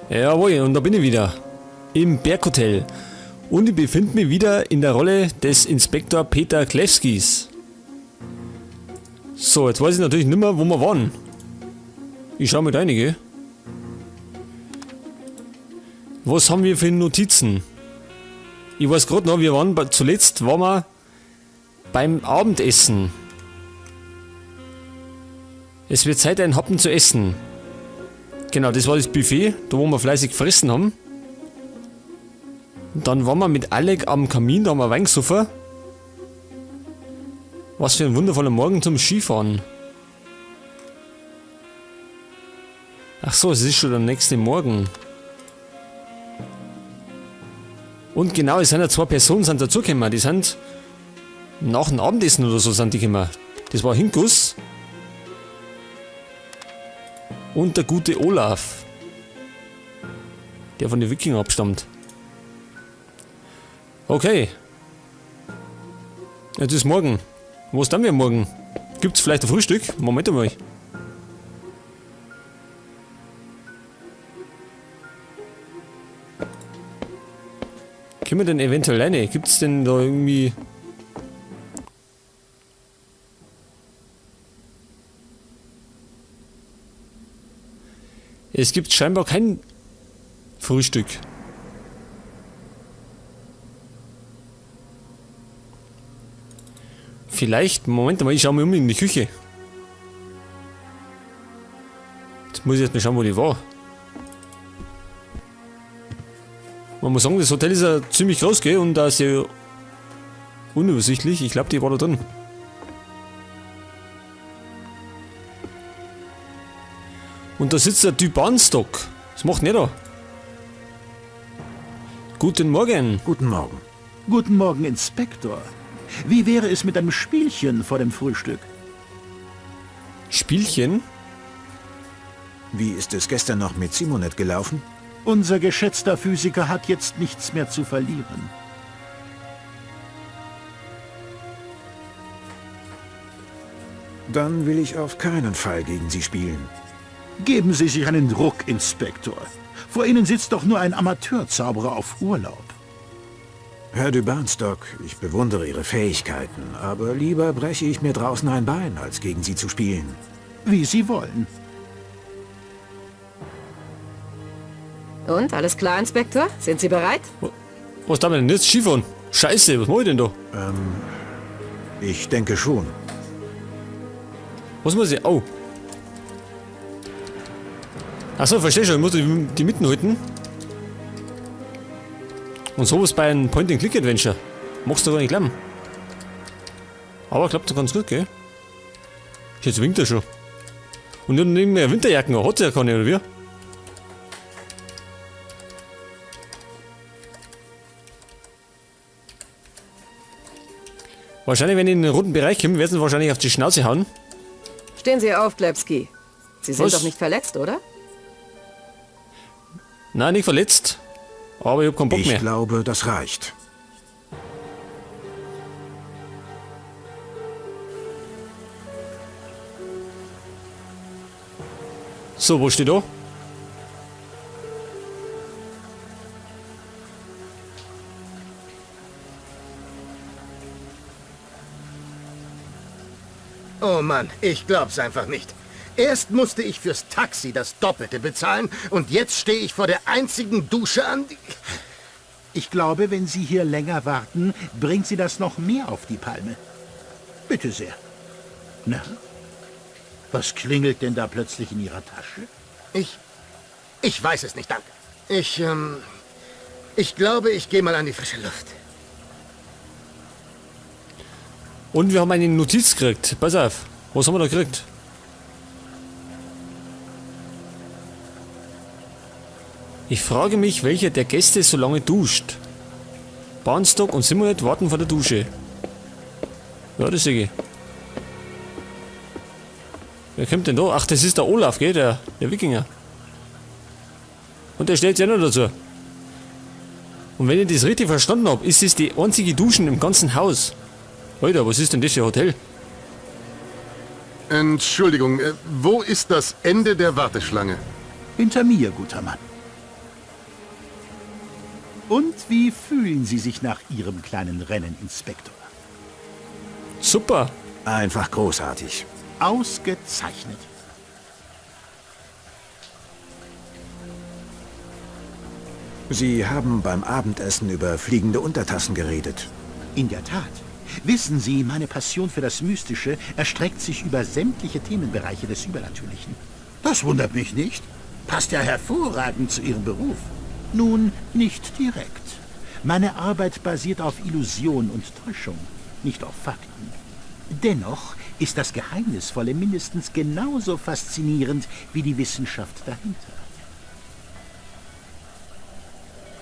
Jawohl, und da bin ich wieder. Im Berghotel. Und ich befinde mich wieder in der Rolle des Inspektor Peter Klewskis. So, jetzt weiß ich natürlich nicht mehr, wo wir waren. Ich schau mit rein, gell? Was haben wir für Notizen? Ich weiß gerade noch, zuletzt waren wir beim Abendessen. Es wird Zeit, einen Happen zu essen. Genau, das war das Buffet, da wo wir fleißig gefressen haben. Und dann waren wir mit Alec am Kamin, da haben wir Wein gesoffen. Was für ein wundervoller Morgen zum Skifahren. Ach so, es ist schon der nächste Morgen. Und genau, es sind ja 2 Personen sind dazugekommen, die sind nach dem Abendessen oder so sind die gekommen. Das war Hinkus und der gute Olaf, der von den Wikingern abstammt. Okay. Jetzt ist morgen. Was dann wir morgen? Gibt's vielleicht ein Frühstück? Moment mal. Können wir denn eventuell rein? Gibt's denn da irgendwie... Es gibt scheinbar kein Frühstück. Vielleicht, Moment mal, ich schau mal um in die Küche. Jetzt muss ich jetzt mal schauen, wo die war. Man muss sagen, das Hotel ist ja ziemlich groß, gell? Und da ist ja unübersichtlich. Ich glaube, die war da drin. Und da sitzt der Typ Barnstock. Was macht denn der da? Guten Morgen. Guten Morgen. Guten Morgen, Inspektor. Wie wäre es mit einem Spielchen vor dem Frühstück? Spielchen? Wie ist es gestern noch mit Simonet gelaufen? Unser geschätzter Physiker hat jetzt nichts mehr zu verlieren. Dann will ich auf keinen Fall gegen Sie spielen. Geben Sie sich einen Ruck, Inspektor. Vor Ihnen sitzt doch nur ein Amateurzauberer auf Urlaub. Herr de Barnstock, ich bewundere Ihre Fähigkeiten, aber lieber breche ich mir draußen ein Bein, als gegen Sie zu spielen. Wie Sie wollen. Und, alles klar, Inspektor? Sind Sie bereit? Was darf man denn jetzt Skifahren? Scheiße, was mach ich denn da? Ich denke schon. Was muss ich? Oh. Achso, versteh schon, ich muss die mitten halten. Und sowas bei einem Point-and-Click-Adventure. Machst du gar nicht glauben. Aber klappt doch ganz gut, gell? Jetzt winkt er schon. Und dann nehmen wir Winterjacken, hat er ja keine, oder wie? Wahrscheinlich, wenn ich in den roten Bereich komme, werden sie wahrscheinlich auf die Schnauze hauen. Stehen Sie auf, Klewski. Sie sind Was? doch nicht verletzt, oder? Nein, nicht verletzt. Aber ich hab keinen Bock Ich mehr. glaube, das reicht. So, wo steht da? Oh Mann, ich glaub's einfach nicht. Erst musste ich fürs Taxi das Doppelte bezahlen und jetzt stehe ich vor der einzigen Dusche an. Ich glaube, wenn Sie hier länger warten, bringt Sie das noch mehr auf die Palme. Bitte sehr. Na? Was klingelt denn da plötzlich in Ihrer Tasche? Ich weiß es nicht, danke. Ich glaube, ich gehe mal an die frische Luft. Und wir haben eine Notiz gekriegt. Pass auf. Was haben wir da gekriegt? Ich frage mich, welcher der Gäste so lange duscht. Barnstock und Simonet warten vor der Dusche. Ja, das sehe ich. Wer kommt denn da? Ach, das ist der Olaf, gell? Der Wikinger. Und der stellt sich ja noch dazu. Und wenn ich das richtig verstanden habe, ist es die einzige Duschen im ganzen Haus. Alter, was ist denn das für ein Hotel? Entschuldigung, wo ist das Ende der Warteschlange? Hinter mir, guter Mann. Und wie fühlen Sie sich nach Ihrem kleinen Rennen, Inspektor? Super. Einfach großartig. Ausgezeichnet. Sie haben beim Abendessen über fliegende Untertassen geredet. In der Tat. Wissen Sie, meine Passion für das Mystische erstreckt sich über sämtliche Themenbereiche des Übernatürlichen. Das wundert mich nicht. Passt ja hervorragend zu Ihrem Beruf. Nun, nicht direkt. Meine Arbeit basiert auf Illusion und Täuschung, nicht auf Fakten. Dennoch ist das Geheimnisvolle mindestens genauso faszinierend wie die Wissenschaft dahinter.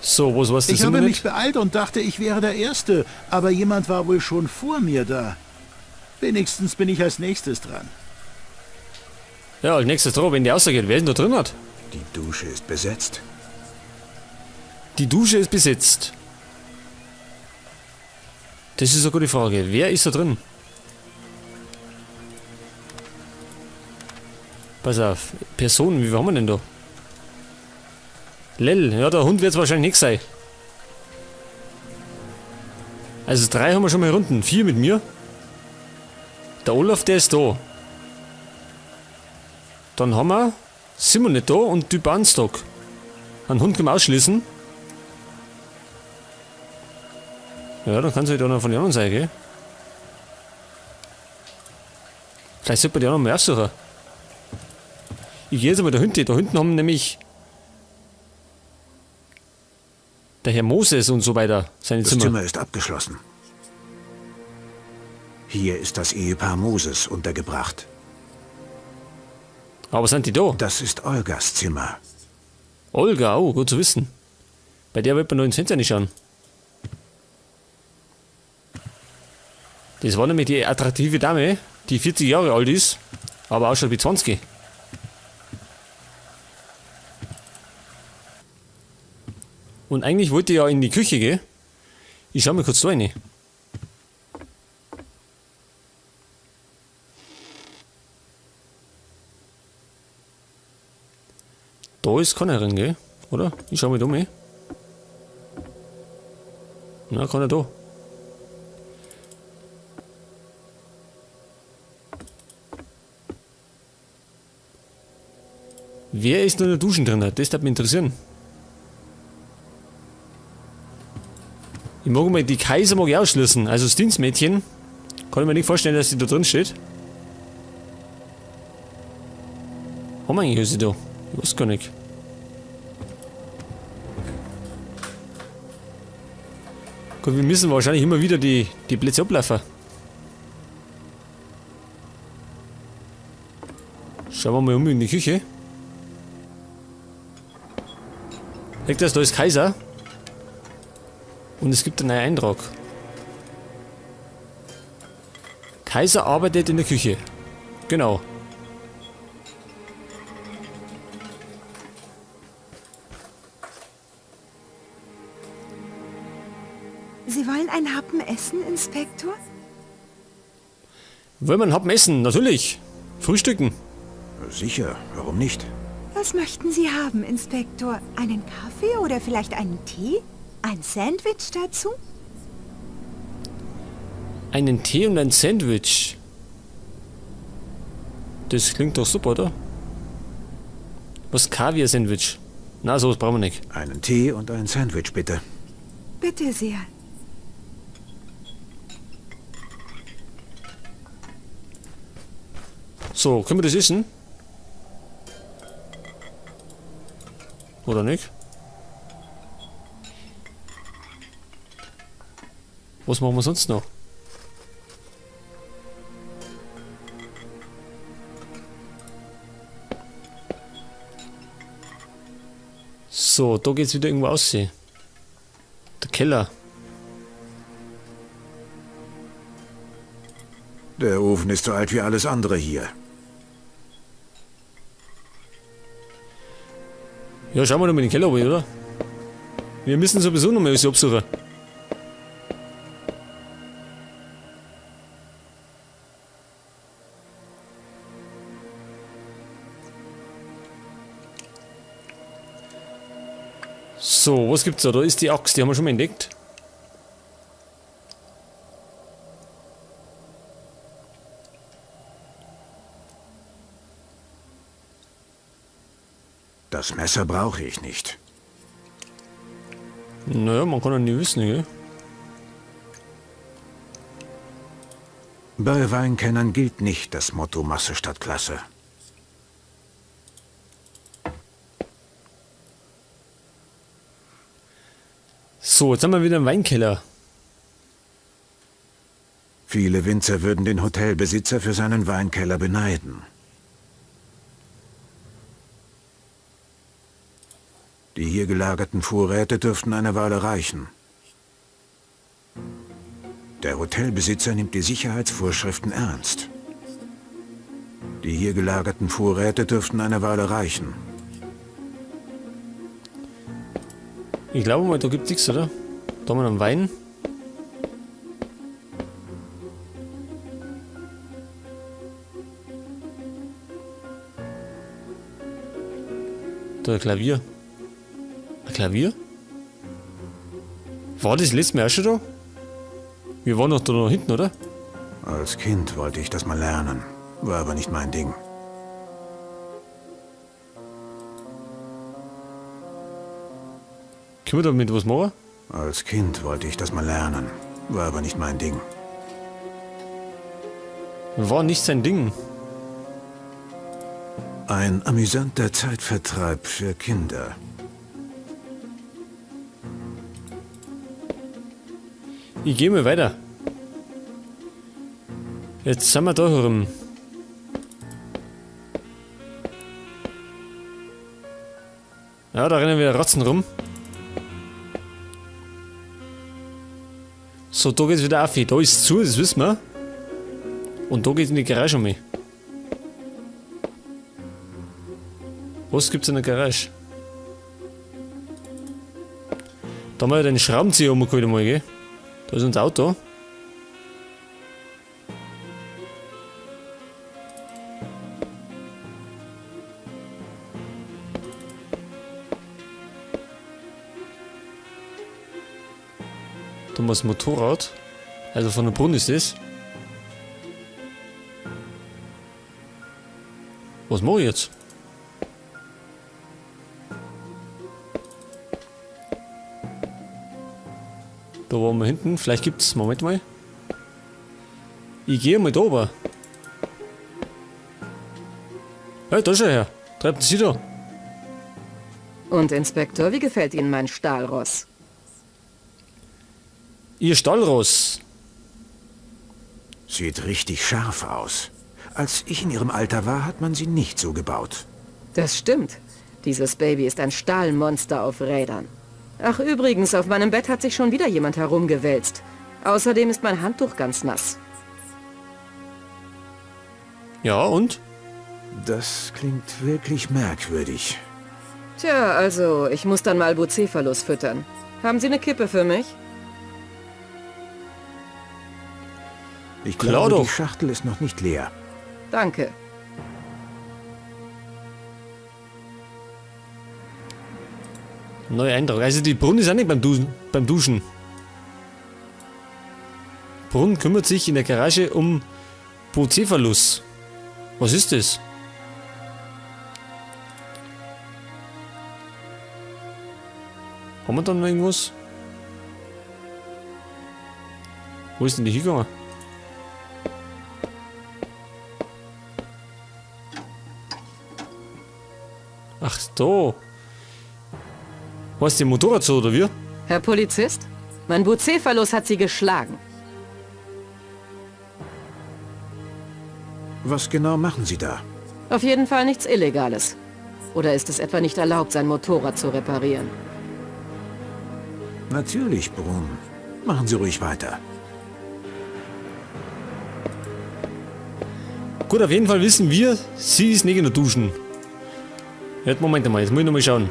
So, was war's das Ich habe Internet? mich beeilt und dachte, ich wäre der Erste, aber jemand war wohl schon vor mir da. Wenigstens bin ich als nächstes dran. Ja, als nächstes drauf, wenn die ausgeht, wer denn da drin hat? Die Dusche ist besetzt. Die Dusche ist besetzt. Das ist eine gute Frage. Wer ist da drin? Pass auf. Personen, wie viel haben wir denn da? Lell, ja, der Hund wird es wahrscheinlich nicht sein. Also 3 haben wir schon mal Runden. 4 mit mir. Der Olaf, der ist da. Dann haben wir Simon nicht da und die Bahnstock. Einen Hund können wir ausschließen. Ja, dann kann es halt auch noch von den anderen sein, gell? Vielleicht sollte man die anderen mal aufsuchen. Ich gehe jetzt mal da hinten. Da hinten haben nämlich der Herr Moses und so weiter seine Das Zimmer. Zimmer ist abgeschlossen. Hier ist das Ehepaar Moses untergebracht. Aber sind die da? Das ist Olgas Zimmer. Olga, oh, gut zu wissen. Bei der wird man noch ins Fenster nicht schauen. Das war nämlich die attraktive Dame, die 40 Jahre alt ist, aber ausschaut wie 20. Und eigentlich wollte ich ja in die Küche gehen. Ich schau mal kurz da rein. Da ist keiner drin, gell? Oder? Ich schau mal da mal. Na, keiner da. Wer ist noch in der Duschen drin? Das würde mich interessieren. Ich mag mal die Kaiser mag ich ausschließen. Also das Dienstmädchen. Kann ich mir nicht vorstellen, dass sie da drin steht. Haben wir eigentlich Hüse da? Ich weiß gar nicht. Gut, wir müssen wahrscheinlich immer wieder die Plätze ablaufen. Schauen wir mal um in die Küche. Sagt das, da ist Kaiser. Und es gibt einen neuen Eintrag. Kaiser arbeitet in der Küche. Genau. Sie wollen einen Happen essen, Inspektor? Wollen wir einen Happen essen? Natürlich. Frühstücken. Sicher, warum nicht? Was möchten Sie haben, Inspektor? Einen Kaffee oder vielleicht einen Tee? Ein Sandwich dazu? Einen Tee und ein Sandwich. Das klingt doch super, oder? Was, Kaviar-Sandwich? Na, sowas brauchen wir nicht. Einen Tee und ein Sandwich, bitte. Bitte sehr. So, können wir das essen? Oder nicht? Was machen wir sonst noch? So, da geht's wieder irgendwo aussehen. Der Keller. Der Ofen ist so alt wie alles andere hier. Ja, schauen wir noch mal in den Keller rein, oder? Wir müssen sowieso noch mal was absuchen. So, was gibt's da? Da ist die Axt, die haben wir schon mal entdeckt. Das Messer brauche ich nicht. Naja, man kann ja nie wissen, gell? Bei Weinkennern gilt nicht das Motto Masse statt Klasse. So, jetzt haben wir wieder einen Weinkeller. Viele Winzer würden den Hotelbesitzer für seinen Weinkeller beneiden. Die hier gelagerten Vorräte dürften eine Weile reichen. Der Hotelbesitzer nimmt die Sicherheitsvorschriften ernst. Die hier gelagerten Vorräte dürften eine Weile reichen. Ich glaube mal, da gibt's nichts, oder? Da haben wir einen Wein. Da ein Klavier. Ein Klavier? War das letztes Mal auch schon da? Wir waren doch da noch hinten, oder? Als Kind wollte ich das mal lernen, war aber nicht mein Ding. Können wir damit was machen? Als Kind wollte ich das mal lernen, war aber nicht mein Ding. War nicht sein Ding. Ein amüsanter Zeitvertreib für Kinder. Ich gehe mal weiter. Jetzt sind wir da herum. Ja, da rennen wieder Ratzen rum. So, da geht's wieder auf. Da ist zu, das wissen wir. Und da geht's in die Garage um. Was gibt's in der Garage? Da haben wir ja den Schraubenzieher umgeholt einmal, gell? Da ist unser Auto. Da haben wir das Motorrad. Also von der Brunnen ist das. Was mache ich jetzt? Da waren wir hinten. Vielleicht gibt's. Moment mal. Ich gehe mal da oben. Hey, da schau her. Treibt sie da. Und Inspektor, wie gefällt Ihnen mein Stahlross? Ihr Stallross. Sieht richtig scharf aus. Als ich in ihrem Alter war, hat man sie nicht so gebaut. Das stimmt. Dieses Baby ist ein Stahlmonster auf Rädern. Ach übrigens, auf meinem Bett hat sich schon wieder jemand herumgewälzt. Außerdem ist mein Handtuch ganz nass. Ja, und? Das klingt wirklich merkwürdig. Tja, also, ich muss dann mal Bucephalus füttern. Haben Sie eine Kippe für mich? Ich Klar glaube, doch. die Schachtel ist noch nicht leer. Danke. Neuer Eindruck. Also die Brunnen ist auch nicht beim Duschen. Brunnen kümmert sich in der Garage um Bucephalus. Was ist das? Haben wir dann noch irgendwas? Wo ist denn die hingegangen? Ach, da. Was, der Motorrad so, oder wie? Herr Polizist, mein Bucephalus hat Sie geschlagen. Was genau machen Sie da? Auf jeden Fall nichts Illegales. Oder ist es etwa nicht erlaubt, sein Motorrad zu reparieren? Natürlich, Brun. Machen Sie ruhig weiter. Gut, auf jeden Fall wissen wir, sie ist nicht in der Duschen. Jetzt, Moment mal, jetzt muss ich nochmal schauen.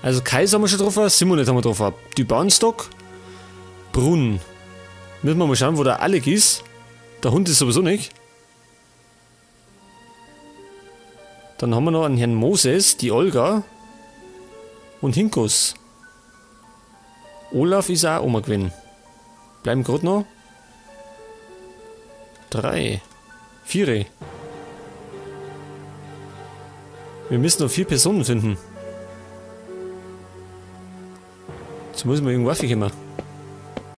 Also Kais haben wir schon getroffen, Simonet haben wir getroffen. Die Bahnstock, Brunnen. Müssen wir mal schauen, wo der Alec ist. Der Hund ist sowieso nicht. Dann haben wir noch einen Herrn Moses, die Olga und Hinkus. Olaf ist auch Oma gewesen. Bleiben gerade noch 3, 4. Wir müssen noch 4 Personen finden. Jetzt muss man irgendwo aufkommen.